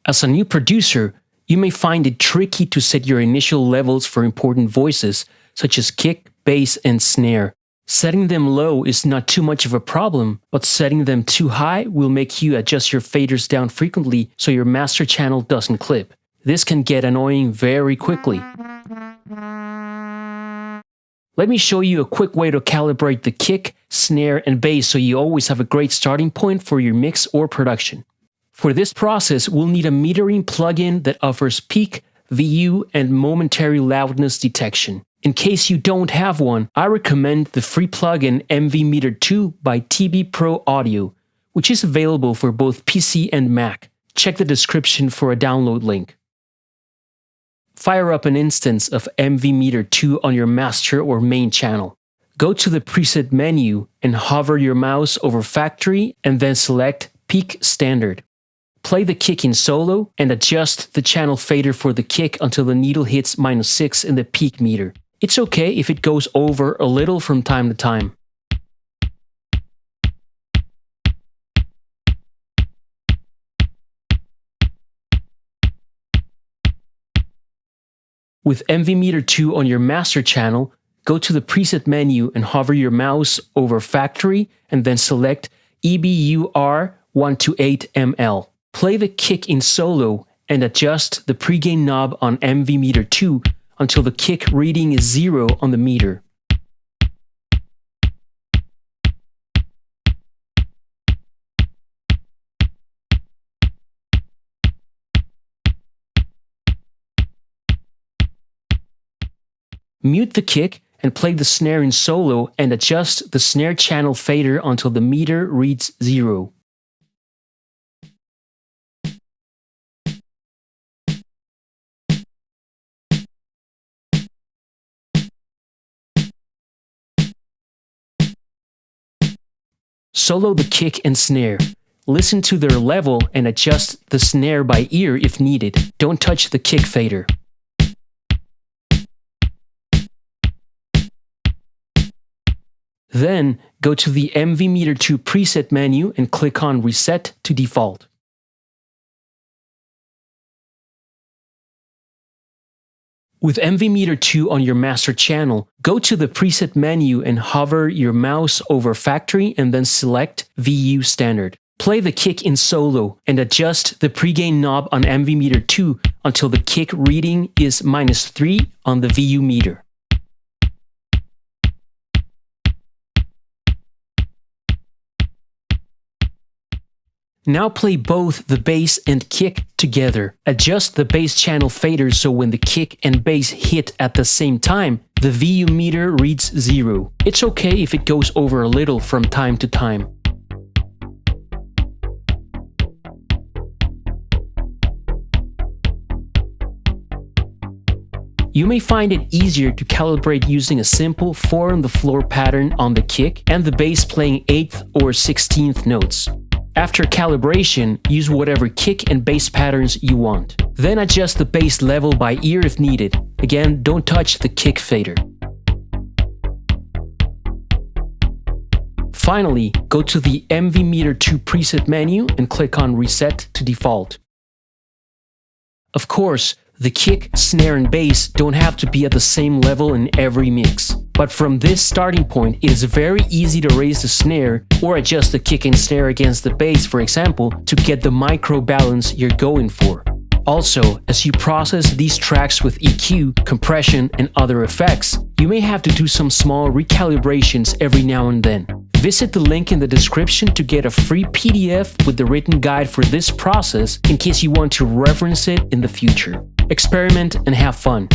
As a new producer, you may find it tricky to set your initial levels for important voices, such as kick, bass, and snare. Setting them low is not too much of a problem, but setting them too high will make you adjust your faders down frequently so your master channel doesn't clip. This can get annoying very quickly. Let me show you a quick way to calibrate the kick, snare, and bass so you always have a great starting point for your mix or production. For this process, we'll need a metering plugin that offers peak, VU, and momentary loudness detection. In case you don't have one, I recommend the free plugin MV Meter 2 by TB Pro Audio, which is available for both PC and Mac. Check the description for a download link. Fire up an instance of MV Meter 2 on your master or main channel. Go to the preset menu and hover your mouse over Factory and then select Peak Standard. Play the kick in solo and adjust the channel fader for the kick until the needle hits -6 in the peak meter. It's okay if it goes over a little from time to time. With MV Meter 2 on your master channel, go to the preset menu and hover your mouse over Factory and then select EBUR 128ML. Play the kick in solo and adjust the pregain knob on MV Meter 2 until the kick reading is 0 on the meter. Mute the kick and play the snare in solo and adjust the snare channel fader until the meter reads 0. Solo the kick and snare. Listen to their level and adjust the snare by ear if needed. Don't touch the kick fader. Then, go to the MV Meter 2 preset menu and click on Reset to Default. With MV Meter 2 on your master channel, go to the preset menu and hover your mouse over Factory and then select VU Standard. Play the kick in solo and adjust the pregain knob on MV Meter 2 until the kick reading is -3 on the VU meter. Now play both the bass and kick together. Adjust the bass channel fader so when the kick and bass hit at the same time, the VU meter reads 0. It's okay if it goes over a little from time to time. You may find it easier to calibrate using a simple 4-on-the-floor pattern on the kick and the bass playing 8th or 16th notes. After calibration, use whatever kick and bass patterns you want. Then adjust the bass level by ear if needed. Again, don't touch the kick fader. Finally, go to the MV Meter 2 preset menu and click on Reset to Default. Of course, the kick, snare, and bass don't have to be at the same level in every mix. But from this starting point, it is very easy to raise the snare or adjust the kick and snare against the bass, for example, to get the micro balance you're going for. Also, as you process these tracks with EQ, compression, and other effects, you may have to do some small recalibrations every now and then. Visit the link in the description to get a free PDF with the written guide for this process in case you want to reference it in the future. Experiment and have fun.